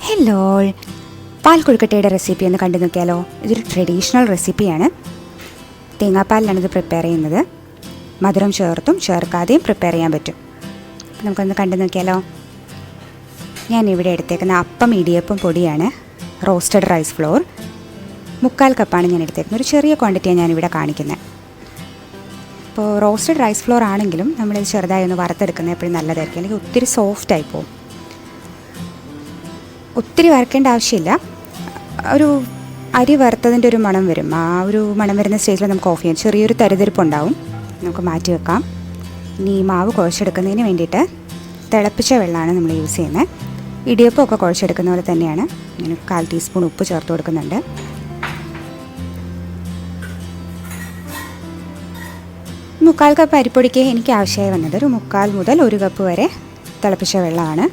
Hello, പാൽ കൊഴുക്കട്ടയുടെ recipe ഒന്ന് കണ്ടു നോക്കിയാലോ. ഇതൊരു ട്രഡീഷണൽ റെസിപ്പിയാണ്. തേങ്ങാപ്പാലിലാണ് ഇത് പ്രിപ്പയർ ചെയ്യുന്നത്. മധുരം ചേർത്തും ചേർക്കാതെയും പ്രിപ്പയർ ചെയ്യാൻ പറ്റും. അപ്പോൾ നമുക്കൊന്ന് കണ്ടു നോക്കിയാലോ. ഞാൻ ഇവിടെ എടുത്തേക്കുന്ന അപ്പം ഇടിയപ്പം പൊടിയാണ്, റോസ്റ്റഡ് റൈസ് ഫ്ലോർ. 3/4 കപ്പാണ് ഞാൻ എടുത്തേക്കുന്നത്. ഒരു ചെറിയ ക്വാണ്ടിറ്റിയാണ് ഞാനിവിടെ കാണിക്കുന്നത്. ഇപ്പോൾ റോസ്റ്റഡ് റൈസ് ഫ്ലോർ ആണെങ്കിലും നമ്മളിത് ചെറുതായി ഒന്ന് വറുത്തെടുക്കുന്നത് എപ്പോഴും നല്ലതായിരിക്കും, അല്ലെങ്കിൽ ഒത്തിരി സോഫ്റ്റായി പോകും. ഒത്തിരി വറുക്കേണ്ട ആവശ്യമില്ല. ഒരു അരി വറുത്തതിൻ്റെ ഒരു മണം വരും. ആ ഒരു മണം വരുന്ന സ്റ്റേജിൽ നമുക്ക് ഓഫ് ചെയ്യാം. ചെറിയൊരു തരിതരിപ്പുണ്ടാവും, നമുക്ക് മാറ്റി വെക്കാം. ഇനി ഈ മാവ് കുഴച്ചെടുക്കുന്നതിന് വേണ്ടിയിട്ട് തിളപ്പിച്ച വെള്ളമാണ് നമ്മൾ യൂസ് ചെയ്യുന്നത്. ഇടിയപ്പമൊക്കെ കുഴച്ചെടുക്കുന്ന പോലെ തന്നെയാണ്. ഞാൻ 1/4 ടീസ്പൂൺ ഉപ്പ് ചേർത്ത് കൊടുക്കുന്നുണ്ട്. മുക്കാൽ കപ്പ് അരിപ്പൊടിക്ക് എനിക്ക് ആവശ്യമായി വന്നത് ഒരു 3/4 മുതൽ 1 കപ്പ് വരെ തിളപ്പിച്ച വെള്ളമാണ്.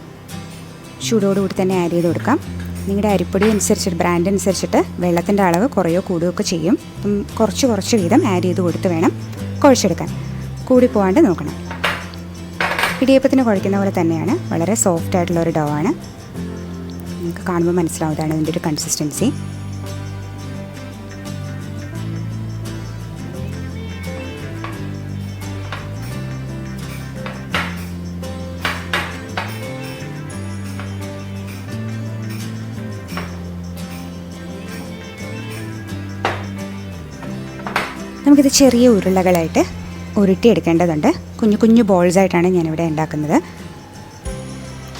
ചൂടോടുകൂടി തന്നെ ആഡ് ചെയ്ത് കൊടുക്കാം. നിങ്ങളുടെ അരിപ്പൊടി അനുസരിച്ചിട്ട്, ബ്രാൻഡ് അനുസരിച്ചിട്ട് വെള്ളത്തിൻ്റെ അളവ് കുറയോ കൂടുകയൊക്കെ ചെയ്യും. അപ്പം കുറച്ച് വീതം ആഡ് ചെയ്ത് കൊടുത്ത് വേണം കുഴച്ചെടുക്കാൻ. കൂടി പോകാണ്ട് നോക്കണം. ഇടിയപ്പത്തിന് കുഴയ്ക്കുന്ന പോലെ തന്നെയാണ്. വളരെ സോഫ്റ്റ് ആയിട്ടുള്ളൊരു ഡോ ആണ്. നിങ്ങൾക്ക് കാണുമ്പോൾ മനസ്സിലാവുന്നതാണ് ഇതിൻ്റെ ഒരു കൺസിസ്റ്റൻസി. നമുക്കിത് ചെറിയ ഉരുളകളായിട്ട് ഉരുട്ടിയെടുക്കേണ്ടതുണ്ട്. കുഞ്ഞു കുഞ്ഞു ബോൾസായിട്ടാണ് ഞാനിവിടെ ഉണ്ടാക്കുന്നത്.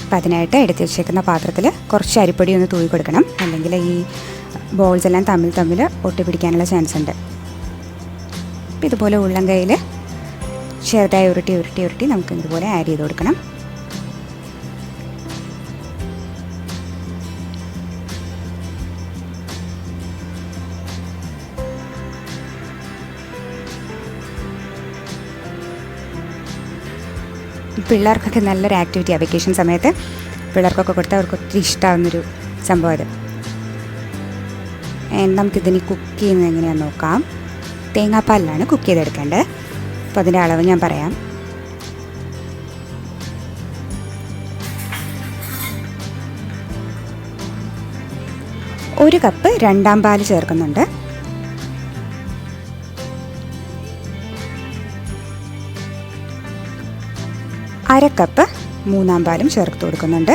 അപ്പം അതിനായിട്ട് എടുത്ത് വെച്ചേക്കുന്ന പാത്രത്തിൽ കുറച്ച് അരിപ്പൊടി ഒന്ന് തൂവി കൊടുക്കണം, അല്ലെങ്കിൽ ഈ ബോൾസ് എല്ലാം തമ്മിൽ ഒട്ടിപ്പിടിക്കാനുള്ള ചാൻസ് ഉണ്ട്. അപ്പം ഇതുപോലെ ഉള്ളം കയ്യിൽ ചെറുതായി ഉരുട്ടി നമുക്ക് ഇതുപോലെ ആഡ് ചെയ്ത് കൊടുക്കണം. പിള്ളേർക്കൊക്കെ നല്ലൊരു ആക്ടിവിറ്റിയാണ്. വെക്കേഷൻ സമയത്ത് പിള്ളേർക്കൊക്കെ കൊടുത്താൽ അവർക്ക് ഒത്തിരി ഇഷ്ടമാകുന്നൊരു സംഭവം അത്. നമുക്കിതിന് കുക്ക് ചെയ്യുന്നത് എങ്ങനെയാണെന്ന് നോക്കാം. തേങ്ങാപ്പാലിലാണ് കുക്ക് ചെയ്തെടുക്കേണ്ടത്. അപ്പോൾ അതിൻ്റെ അളവ് ഞാൻ പറയാം. ഒരു കപ്പ് 2ാം പാൽ ചേർക്കുന്നുണ്ട്. അര കപ്പ് 3ാം പാലും ചേർത്ത് കൊടുക്കുന്നുണ്ട്.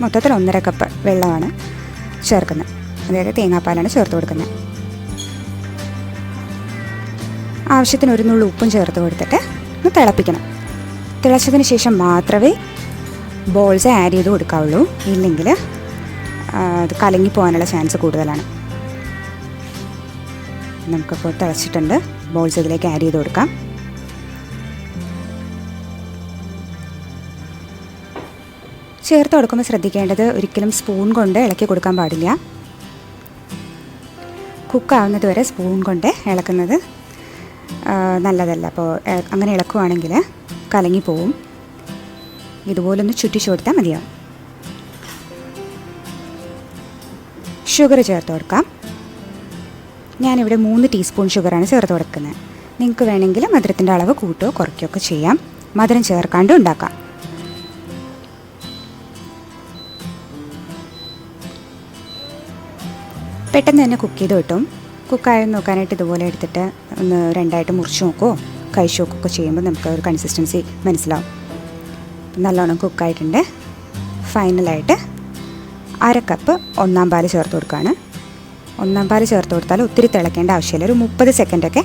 മൊത്തത്തിൽ 1.5 കപ്പ് വെള്ളമാണ് ചേർക്കുന്നത്, അതായത് തേങ്ങാപ്പാലാണ് ചേർത്ത് കൊടുക്കുന്നത്. ആവശ്യത്തിന് ഒരു നുള്ളു ഉപ്പും ചേർത്ത് കൊടുത്തിട്ട് ഒന്ന് തിളപ്പിക്കണം. തിളച്ചതിന് ശേഷം മാത്രമേ ബോൾസ് ആഡ് ചെയ്ത് കൊടുക്കാവുള്ളൂ, ഇല്ലെങ്കിൽ അത് കലങ്ങി പോകാനുള്ള ചാൻസ് കൂടുതലാണ്. നമുക്കിപ്പോൾ തിളച്ചിട്ടുണ്ട്. ബോൾസ് ഇതിലേക്ക് ആഡ് ചെയ്ത് കൊടുക്കാം. ചേർത്ത് കൊടുക്കുമ്പോൾ ശ്രദ്ധിക്കേണ്ടത്, ഒരിക്കലും സ്പൂൺ കൊണ്ട് ഇളക്കി കൊടുക്കാൻ പാടില്ല. കുക്കാവുന്നത് വരെ സ്പൂൺ കൊണ്ട് ഇളക്കുന്നത് നല്ലതല്ല. അപ്പോൾ അങ്ങനെ ഇളക്കുവാണെങ്കിൽ കലങ്ങിപ്പോവും. ഇതുപോലൊന്ന് ചുറ്റിച്ചു കൊടുത്താൽ മതിയാവും. ഷുഗർ ചേർത്ത് കൊടുക്കാം. ഞാനിവിടെ 3 ടീസ്പൂൺ ഷുഗറാണ് ചേർത്ത് കൊടുക്കുന്നത്. നിങ്ങൾക്ക് വേണമെങ്കിൽ മധുരത്തിൻ്റെ അളവ് കൂട്ടുകയോ കുറയ്ക്കുകയോ ഒക്കെ ചെയ്യാം. മധുരം ചേർക്കാണ്ടും ഉണ്ടാക്കാം. പെട്ടെന്ന് തന്നെ കുക്ക് ചെയ്ത് കിട്ടും. കുക്കായെന്ന് നോക്കാനായിട്ട് ഇതുപോലെ എടുത്തിട്ട് ഒന്ന് 2ആയിട്ട് മുറിച്ച് നോക്കുമോ കഴിച്ച് നോക്കുകയൊക്കെ ചെയ്യുമ്പോൾ നമുക്ക് ഒരു കൺസിസ്റ്റൻസി മനസ്സിലാവും. നല്ലോണം കുക്കായിട്ടുണ്ട്. ഫൈനലായിട്ട് അര കപ്പ് 1ാം പാൽ ചേർത്ത് കൊടുക്കുകയാണ്. 1ാം പാൽ ചേർത്ത് കൊടുത്താൽ ഒത്തിരി തിളയ്ക്കേണ്ട ആവശ്യമില്ല. ഒരു 30 സെക്കൻഡൊക്കെ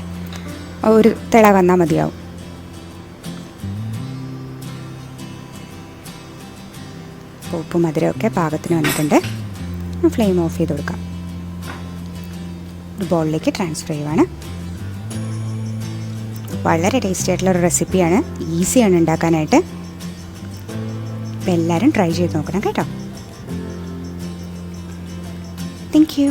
ഒരു തിള വന്നാൽ മതിയാവും. ഉപ്പും മധുരമൊക്കെ പാകത്തിന് വന്നിട്ടുണ്ട്. ഫ്ലെയിം ഓഫ് ചെയ്ത് കൊടുക്കാം. ഒരു ബോളിലേക്ക് ട്രാൻസ്ഫർ ചെയ്യുവാണ്. വളരെ ടേസ്റ്റി ആയിട്ടുള്ളൊരു റെസിപ്പിയാണ്. ഈസിയാണ് ഉണ്ടാക്കാനായിട്ട്. അപ്പോൾ എല്ലാവരും ട്രൈ ചെയ്ത് നോക്കണം കേട്ടോ. Thank you.